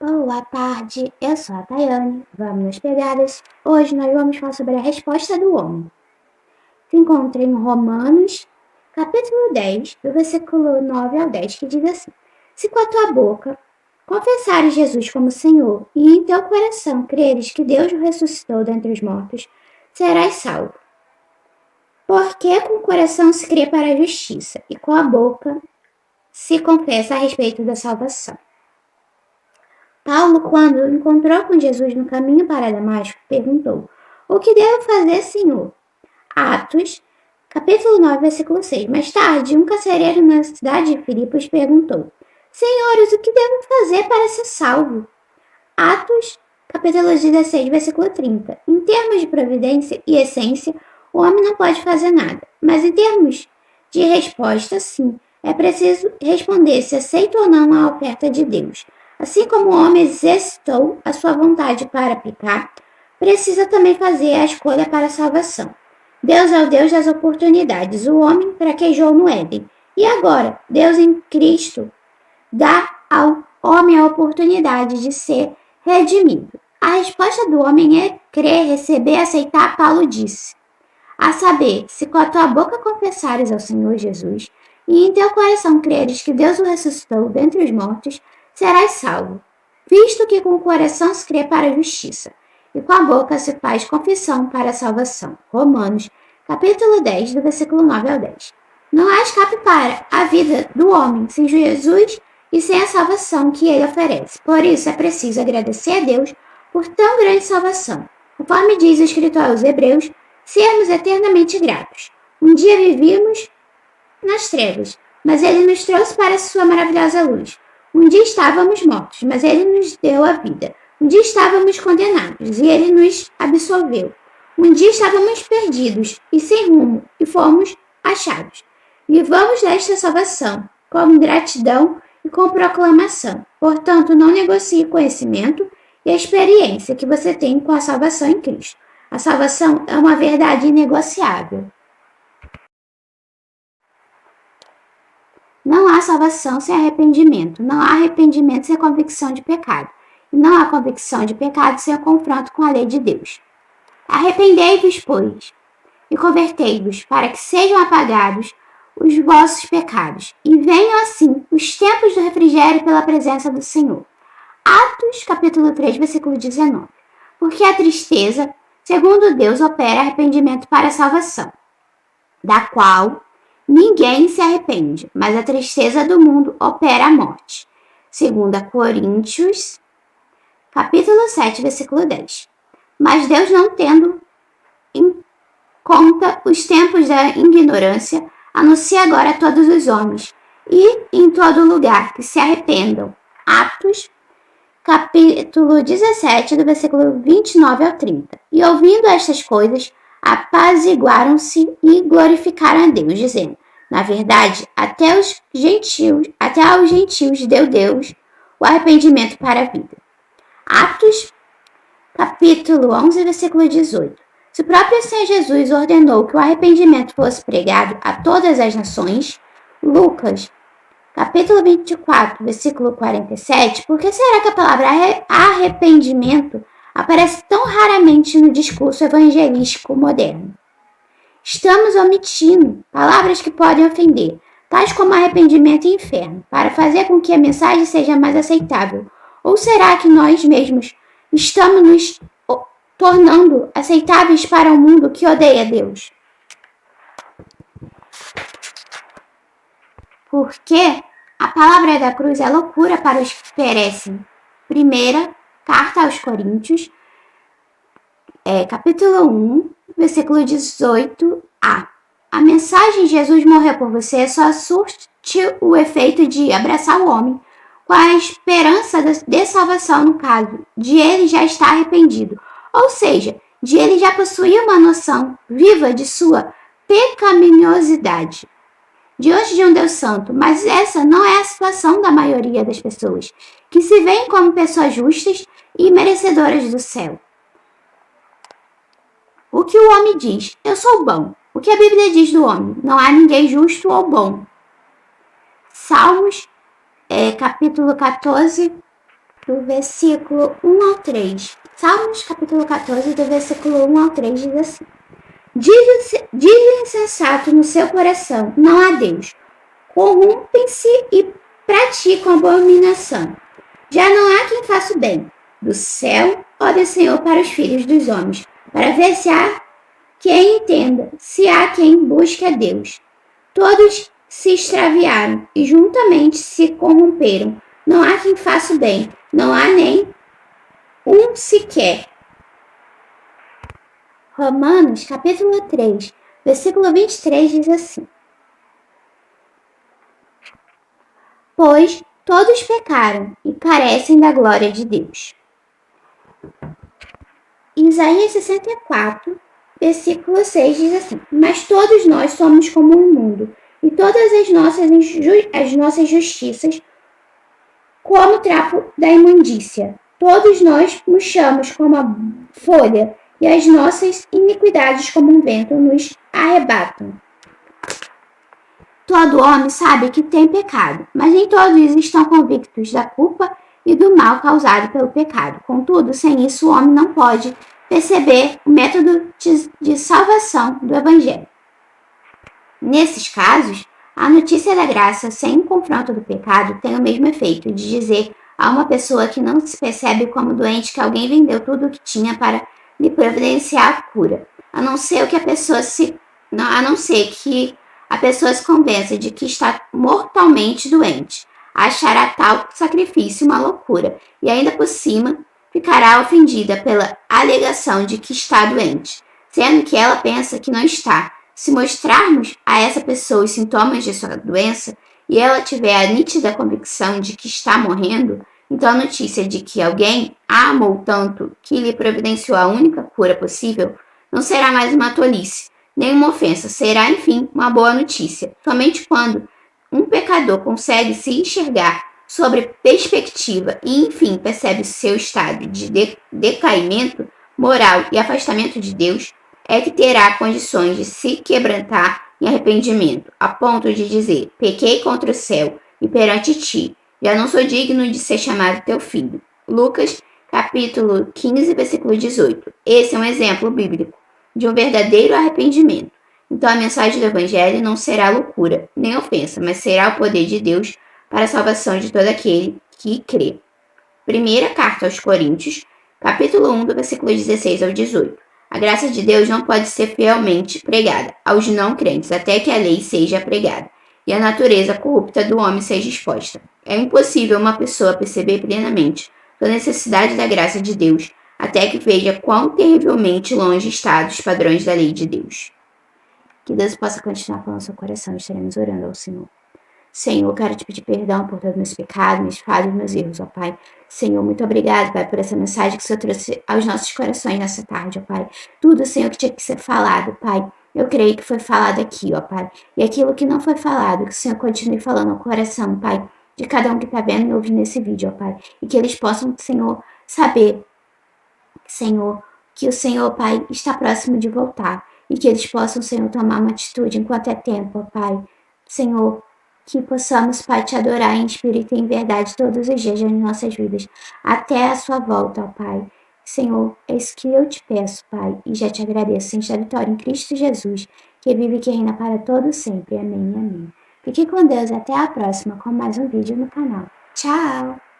Boa tarde, eu sou a Tayane. Vamos nas pegadas. Hoje nós vamos falar sobre a resposta do homem. Se encontra em Romanos, capítulo 10, do versículo 9 ao 10, que diz assim: Se com a tua boca confessares Jesus como Senhor e em teu coração creres que Deus o ressuscitou dentre os mortos, serás salvo. Porque com o coração se crê para a justiça e com a boca se confessa a respeito da salvação. Paulo, quando encontrou com Jesus no caminho para Damasco, perguntou: O que devo fazer, Senhor? Atos, capítulo 9, versículo 6. Mais tarde, um carcereiro na cidade de Filipos perguntou: Senhores, o que devo fazer para ser salvo? Atos, capítulo 16, versículo 30. Em termos de providência e essência, o homem não pode fazer nada. Mas em termos de resposta, sim, é preciso responder se aceita ou não a oferta de Deus. Assim como o homem exercitou a sua vontade para pecar, precisa também fazer a escolha para a salvação. Deus é o Deus das oportunidades. O homem fraquejou no Éden. E agora, Deus em Cristo dá ao homem a oportunidade de ser redimido. A resposta do homem é crer, receber, aceitar. Paulo disse: a saber, se com a tua boca confessares ao Senhor Jesus e em teu coração creres que Deus o ressuscitou dentre os mortos, serás salvo, visto que com o coração se crê para a justiça, e com a boca se faz confissão para a salvação. Romanos, capítulo 10, do versículo 9 ao 10. Não há escape para a vida do homem sem Jesus e sem a salvação que ele oferece. Por isso é preciso agradecer a Deus por tão grande salvação. Conforme diz o escritor aos Hebreus, sermos eternamente gratos. Um dia vivíamos nas trevas, mas ele nos trouxe para a sua maravilhosa luz. Um dia estávamos mortos, mas ele nos deu a vida. Um dia estávamos condenados, e ele nos absolveu. Um dia estávamos perdidos e sem rumo, e fomos achados. Vivamos desta salvação, com gratidão e com proclamação. Portanto, não negocie o conhecimento e a experiência que você tem com a salvação em Cristo. A salvação é uma verdade inegociável. Não há salvação sem arrependimento. Não há arrependimento sem convicção de pecado. E não há convicção de pecado sem o confronto com a lei de Deus. Arrependei-vos, pois, e convertei-vos, para que sejam apagados os vossos pecados, e venham assim os tempos do refrigério pela presença do Senhor. Atos, capítulo 3, versículo 19. Porque a tristeza, segundo Deus, opera arrependimento para a salvação, da qual ninguém se arrepende, mas a tristeza do mundo opera a morte. 2 Coríntios, capítulo 7, versículo 10. Mas Deus, não tendo em conta os tempos da ignorância, anuncia agora a todos os homens e em todo lugar que se arrependam. Atos, capítulo 17, do versículo 29 ao 30. E ouvindo estas coisas, apaziguaram-se e glorificaram a Deus, dizendo: na verdade, até aos gentios deu Deus o arrependimento para a vida. Atos, capítulo 11, versículo 18. Se o próprio Senhor Jesus ordenou que o arrependimento fosse pregado a todas as nações, Lucas, capítulo 24, versículo 47, por que será que a palavra arrependimento aparece tão raramente no discurso evangelístico moderno? Estamos omitindo palavras que podem ofender, tais como arrependimento e inferno, para fazer com que a mensagem seja mais aceitável. Ou será que nós mesmos estamos nos tornando aceitáveis para um mundo que odeia Deus? Porque a palavra da cruz é loucura para os que perecem. Primeira carta aos Coríntios, capítulo 1, versículo 18a. A mensagem de Jesus morreu por você só surte o efeito de abraçar o homem com a esperança de salvação, no caso de ele já estar arrependido, ou seja, de ele já possuir uma noção viva de sua pecaminosidade diante de um Deus santo. Mas essa não é a situação da maioria das pessoas, que se veem como pessoas justas e merecedoras do céu. O que o homem diz? Eu sou bom. O que a Bíblia diz do homem? Não há ninguém justo ou bom. Salmos, capítulo 14, do versículo 1 ao 3. Salmos, capítulo 14, do versículo 1 ao 3, diz assim: Diz o insensato no seu coração, não há Deus. Corrompem-se e praticam abominação. Já não há quem faça o bem. Do céu, ó Deus Senhor, para os filhos dos homens, para ver se há quem entenda, se há quem busque a Deus. Todos se extraviaram e juntamente se corromperam. Não há quem faça o bem, não há nem um sequer. Romanos, capítulo 3, versículo 23, diz assim: Pois todos pecaram e carecem da glória de Deus. Isaías 64, versículo 6 diz assim: Mas todos nós somos como um mundo, e todas as nossas justiças como trapo da imundícia. Todos nós murchamos como a folha, e as nossas iniquidades como um vento nos arrebatam. Todo homem sabe que tem pecado, mas nem todos estão convictos da culpa e do mal causado pelo pecado. Contudo, sem isso, o homem não pode perceber o método de salvação do Evangelho. Nesses casos, a notícia da graça sem o confronto do pecado tem o mesmo efeito de dizer a uma pessoa que não se percebe como doente que alguém vendeu tudo o que tinha para lhe providenciar a cura, a não ser que a pessoa se convença de que está mortalmente doente. Achará tal sacrifício uma loucura e ainda por cima ficará ofendida pela alegação de que está doente, sendo que ela pensa que não está. Se mostrarmos a essa pessoa os sintomas de sua doença e ela tiver a nítida convicção de que está morrendo, então a notícia de que alguém a amou tanto que lhe providenciou a única cura possível não será mais uma tolice, nem uma ofensa, será, enfim, uma boa notícia. Somente quando um pecador consegue se enxergar sobre perspectiva e, enfim, percebe seu estado de decaimento moral e afastamento de Deus, é que terá condições de se quebrantar em arrependimento, a ponto de dizer: pequei contra o céu e perante ti, já não sou digno de ser chamado teu filho. Lucas, capítulo 15, versículo 18. Esse é um exemplo bíblico de um verdadeiro arrependimento. Então a mensagem do Evangelho não será loucura, nem ofensa, mas será o poder de Deus para a salvação de todo aquele que crê. Primeira carta aos Coríntios, capítulo 1, do versículo 16 ao 18. A graça de Deus não pode ser fielmente pregada aos não crentes até que a lei seja pregada e a natureza corrupta do homem seja exposta. É impossível uma pessoa perceber plenamente a necessidade da graça de Deus até que veja quão terrivelmente longe está dos padrões da lei de Deus. Que Deus possa continuar falando no seu coração. Estaremos orando ao Senhor. Senhor, quero te pedir perdão por todos os meus pecados, meus falhas, meus erros, ó Pai. Senhor, muito obrigado, Pai, por essa mensagem que o Senhor trouxe aos nossos corações nessa tarde, ó Pai. Tudo, Senhor, que tinha que ser falado, Pai. Eu creio que foi falado aqui, ó Pai. E aquilo que não foi falado, que o Senhor continue falando no coração, Pai, de cada um que está vendo e ouvindo esse vídeo, ó Pai. E que eles possam, Senhor, saber, Senhor, que o Senhor, Pai, está próximo de voltar. E que eles possam, Senhor, tomar uma atitude enquanto é tempo, ó Pai. Senhor, que possamos, Pai, te adorar em espírito e em verdade todos os dias das nossas vidas, até a sua volta, ó Pai. Senhor, é isso que eu te peço, Pai, e já te agradeço, em vitória em Cristo Jesus, que vive e que reina para todos sempre. Amém, amém. Fique com Deus, até a próxima com mais um vídeo no canal. Tchau!